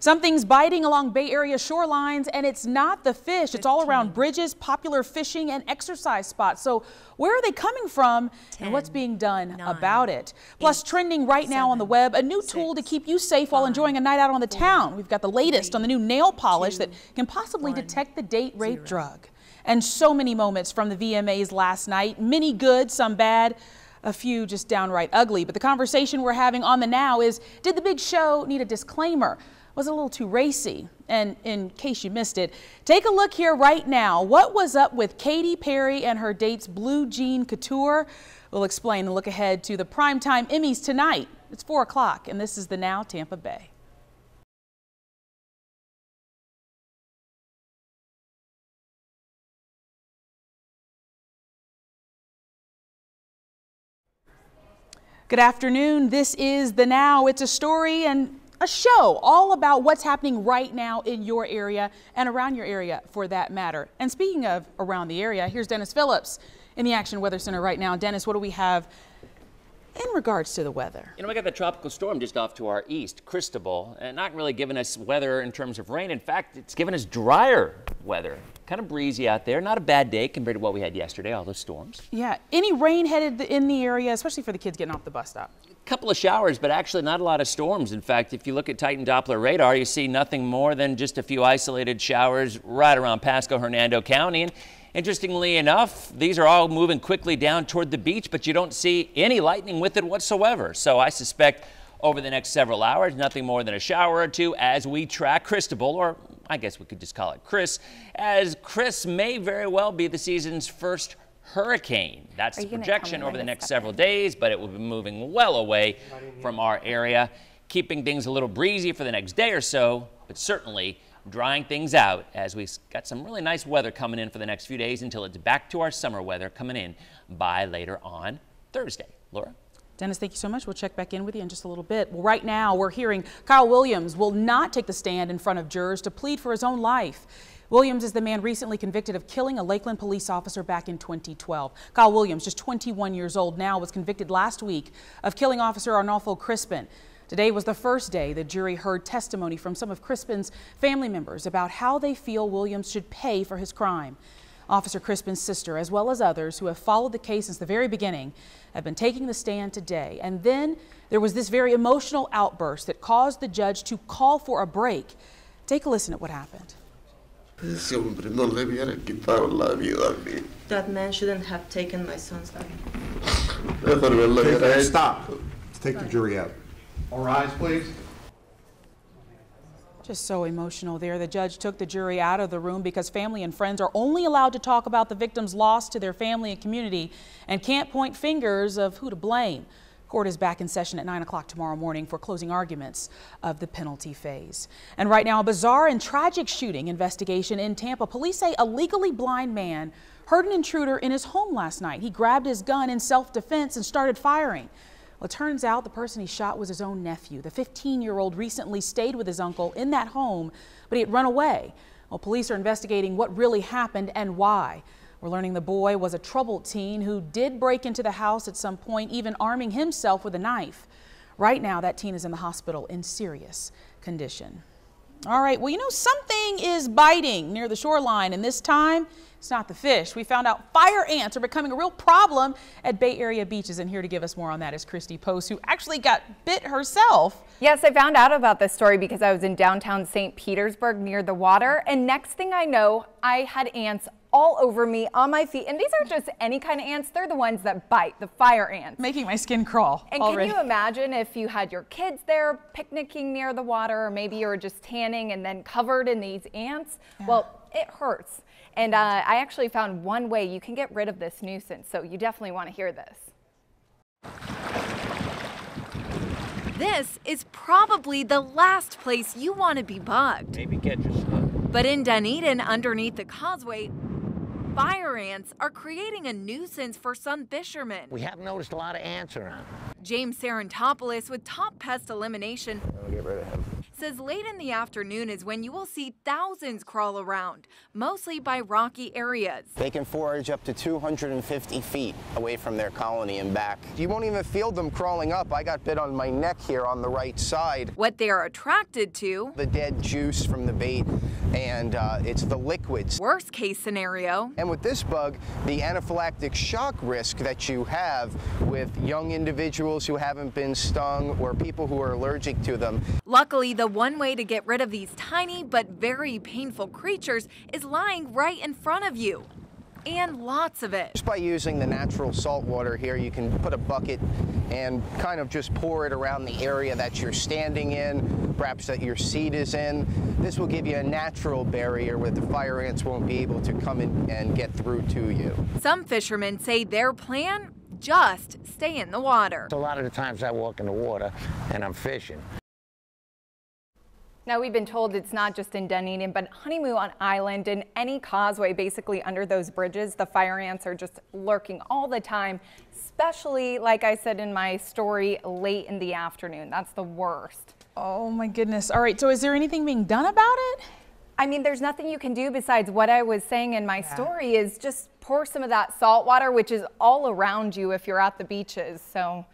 Something's biting along Bay Area shorelines, and it's not the fish. It's all around bridges, popular fishing and exercise spots. So where are they coming from and what's being done about it? Plus, trending right now on the web, a new tool to keep you safe while enjoying a night out on the town. We've got the latest on the new nail polish that can possibly detect the date rape drug. And so many moments from the VMAs last night, many good, some bad, a few just downright ugly. But the conversation we're having on the Now is, did the big show need a disclaimer? Was it a little too racy? And in case you missed it, take a look here right now. What was up with Katy Perry and her date's blue jean couture? We'll explain and look ahead to the primetime Emmys tonight. It's 4 o'clock, and this is the Now Tampa Bay. Good afternoon. This is the Now. It's a story and a show all about what's happening right now in your area and around your area for that matter. And speaking of around the area, here's Dennis Phillips in the Action Weather Center right now. Dennis, what do we have in regards to the weather? You know, we got the tropical storm just off to our east, Cristobal, and not really giving us weather in terms of rain. In fact, it's giving us drier weather. Kind of breezy out there. Not a bad day compared to what we had yesterday, all those storms. Yeah. Any rain headed in the area, especially for the kids getting off the bus stop? Couple of showers, but actually not a lot of storms. In fact, if you look at Titan Doppler radar, you see nothing more than just a few isolated showers right around Pasco, Hernando County. And interestingly enough, these are all moving quickly down toward the beach, but you don't see any lightning with it whatsoever. So I suspect over the next several hours, nothing more than a shower or two as we track Cristobal, or I guess we could just call it Chris, as Chris may very well be the season's first hurricane. That's the projection over the next several days, but it will be moving well away from our area, keeping things a little breezy for the next day or so, but certainly drying things out as we've got some really nice weather coming in for the next few days until it's back to our summer weather coming in by later on Thursday. Laura? Dennis, thank you so much. We'll check back in with you in just a little bit. Well, right now, we're hearing Kyle Williams will not take the stand in front of jurors to plead for his own life. Williams is the man recently convicted of killing a Lakeland police officer back in 2012. Kyle Williams, just 21 years old now, was convicted last week of killing Officer Arnolfo Crispin. Today was the first day the jury heard testimony from some of Crispin's family members about how they feel Williams should pay for his crime. Officer Crispin's sister, as well as others who have followed the case since the very beginning, have been taking the stand today. And then there was this very emotional outburst that caused the judge to call for a break. Take a listen at what happened. That man shouldn't have taken my son's life. Stop. Let's take the jury out. All rise, please. Just so emotional there. The judge took the jury out of the room because family and friends are only allowed to talk about the victim's loss to their family and community and can't point fingers of who to blame. Court is back in session at 9 o'clock tomorrow morning for closing arguments of the penalty phase. And right now, a bizarre and tragic shooting investigation in Tampa. Police say a legally blind man heard an intruder in his home last night. He grabbed his gun in self-defense and started firing. Well, it turns out the person he shot was his own nephew. The 15-year-old recently stayed with his uncle in that home, but he had run away. Well, police are investigating what really happened and why. We're learning the boy was a troubled teen who did break into the house at some point, even arming himself with a knife. Right now, that teen is in the hospital in serious condition. All right, well, you know, something is biting near the shoreline, and this time, it's not the fish. We found out fire ants are becoming a real problem at Bay Area beaches, and here to give us more on that is Christy Post, who actually got bit herself. Yes, I found out about this story because I was in downtown St. Petersburg near the water, and next thing I know, I had ants all over me, on my feet. And these aren't just any kind of ants, they're the ones that bite, the fire ants. Making my skin crawl And already. Can you imagine if you had your kids there picnicking near the water, or maybe you were just tanning and then covered in these ants? Yeah. Well, it hurts. And I actually found one way you can get rid of this nuisance, so you definitely want to hear this. This is probably the last place you want to be bugged. Maybe catch a slug. But in Dunedin, underneath the causeway, fire ants are creating a nuisance for some fishermen. We have noticed a lot of ants around. James Sarantopoulos with Top Pest Elimination We'll get rid of him. says late in the afternoon is when you will see thousands crawl around, mostly by rocky areas. They can forage up to 250 feet away from their colony and back. You won't even feel them crawling up. I got bit on my neck here on the right side. What they are attracted to, the dead juice from the bait, and it's the liquids. Worst case scenario. And with this bug, the anaphylactic shock risk that you have with young individuals who haven't been stung or people who are allergic to them. Luckily, the one way to get rid of these tiny but very painful creatures is lying right in front of you. And lots of it. Just by using the natural salt water here, you can put a bucket and kind of just pour it around the area that you're standing in, perhaps that your seat is in. This will give you a natural barrier where the fire ants won't be able to come in and get through to you. Some fishermen say their plan, just stay in the water. A lot of the times I walk in the water and I'm fishing. Now, we've been told it's not just in Dunedin, but Honeymoon Island and any causeway basically under those bridges, the fire ants are just lurking all the time, especially, like I said in my story, late in the afternoon. That's the worst. Oh my goodness. All right, so is there anything being done about it? I mean, there's nothing you can do besides what I was saying in my story is just pour some of that salt water, which is all around you if you're at the beaches. So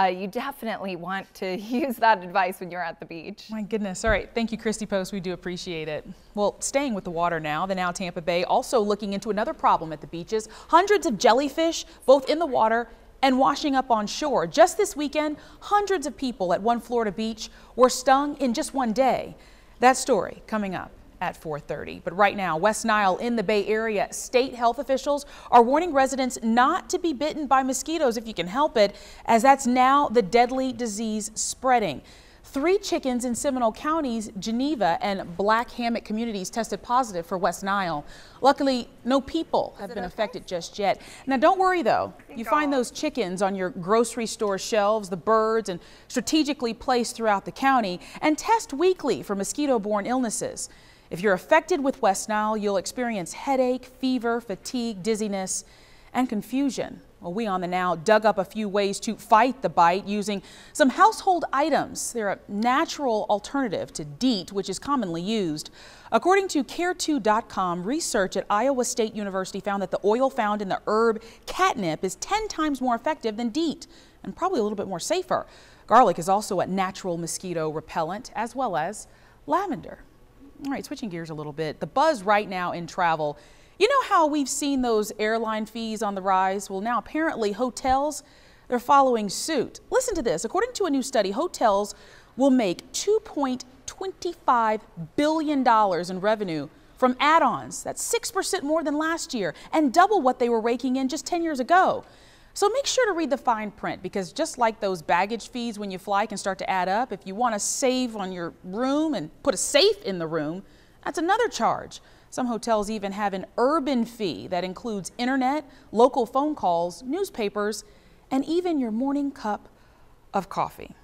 you definitely want to use that advice when you're at the beach. My goodness. All right. Thank you, Christy Post. We do appreciate it. Well, staying with the water now, the Now Tampa Bay also looking into another problem at the beaches. Hundreds of jellyfish, both in the water and washing up on shore. Just this weekend, hundreds of people at one Florida beach were stung in just one day. That story coming up at 4:30. But right now, West Nile in the Bay Area, state health officials are warning residents not to be bitten by mosquitoes if you can help it, as that's now the deadly disease spreading. 3 chickens in Seminole County's Geneva and Black Hammock communities tested positive for West Nile. Luckily, no people have been affected just yet. Now, don't worry though. You find those chickens on your grocery store shelves, the birds, and strategically placed throughout the county, and test weekly for mosquito-borne illnesses. If you're affected with West Nile, you'll experience headache, fever, fatigue, dizziness, and confusion. Well, we on the Now dug up a few ways to fight the bite using some household items. They're a natural alternative to DEET, which is commonly used. According to Care2.com, research at Iowa State University found that the oil found in the herb catnip is 10 times more effective than DEET and probably a little bit more safer. Garlic is also a natural mosquito repellent, as well as lavender. All right, switching gears a little bit. The buzz right now in travel. You know how we've seen those airline fees on the rise? Well, now apparently hotels, they're following suit. Listen to this. According to a new study, hotels will make $2.25 billion in revenue from add-ons. That's 6% more than last year and double what they were raking in just 10 years ago. So make sure to read the fine print, because just like those baggage fees when you fly can start to add up, if you want to save on your room and put a safe in the room, that's another charge. Some hotels even have an urban fee that includes internet, local phone calls, newspapers, and even your morning cup of coffee.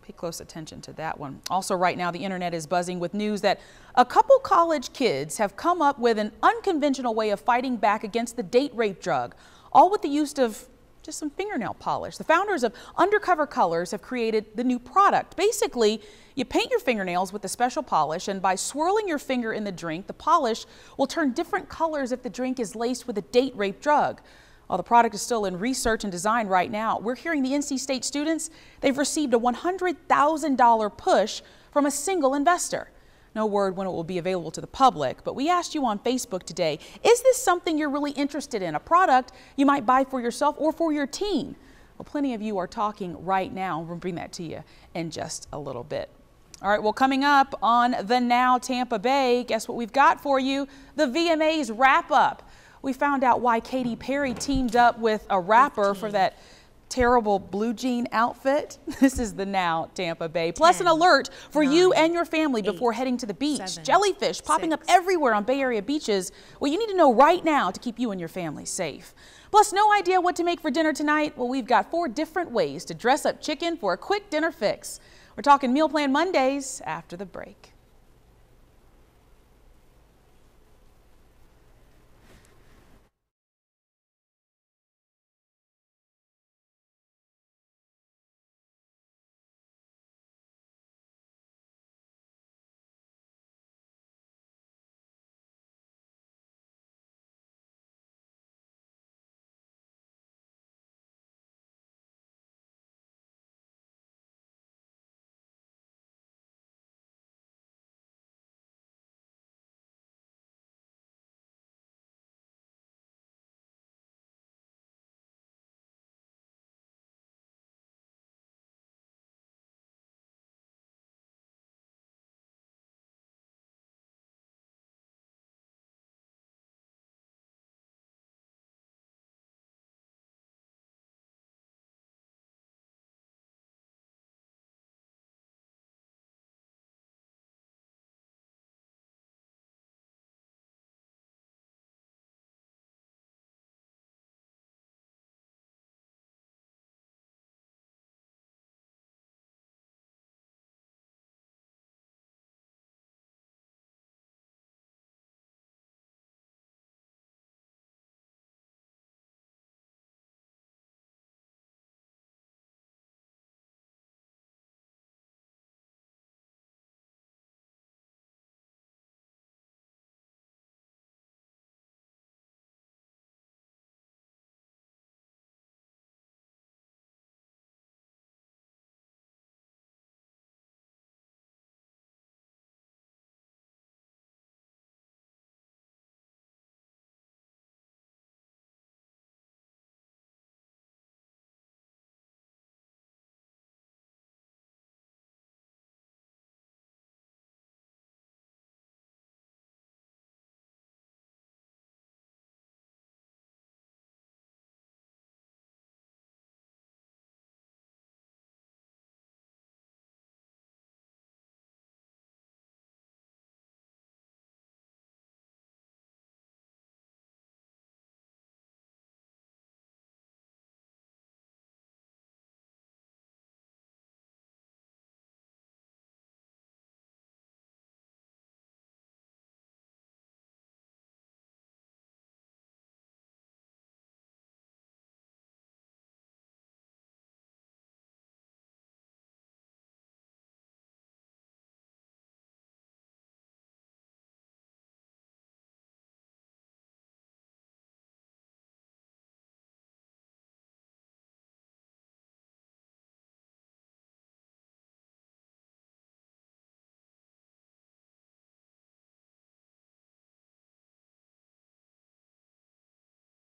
Pay close attention to that one. Also right now, the internet is buzzing with news that a couple college kids have come up with an unconventional way of fighting back against the date rape drug, all with the use of just some fingernail polish. The founders of Undercover Colors have created the new product. Basically, you paint your fingernails with a special polish, and by swirling your finger in the drink, the polish will turn different colors if the drink is laced with a date rape drug. While the product is still in research and design right now, we're hearing the NC State students, they've received a $100,000 push from a single investor. No word when it will be available to the public, but we asked you on Facebook today, is this something you're really interested in, a product you might buy for yourself or for your team? Well, plenty of you are talking right now. We'll bring that to you in just a little bit. All right, well, coming up on the Now Tampa Bay, guess what we've got for you? The VMAs wrap up. We found out why Katy Perry teamed up with a rapper for that terrible blue jean outfit. This is the Now Tampa Bay. Plus 10, an alert for 9, you and your family before heading to the beach. 7, Jellyfish popping 6, up everywhere on Bay Area beaches. Well, you need to know right now to keep you and your family safe. Plus, no idea what to make for dinner tonight? Well, we've got 4 different ways to dress up chicken for a quick dinner fix. We're talking Meal Plan Mondays after the break.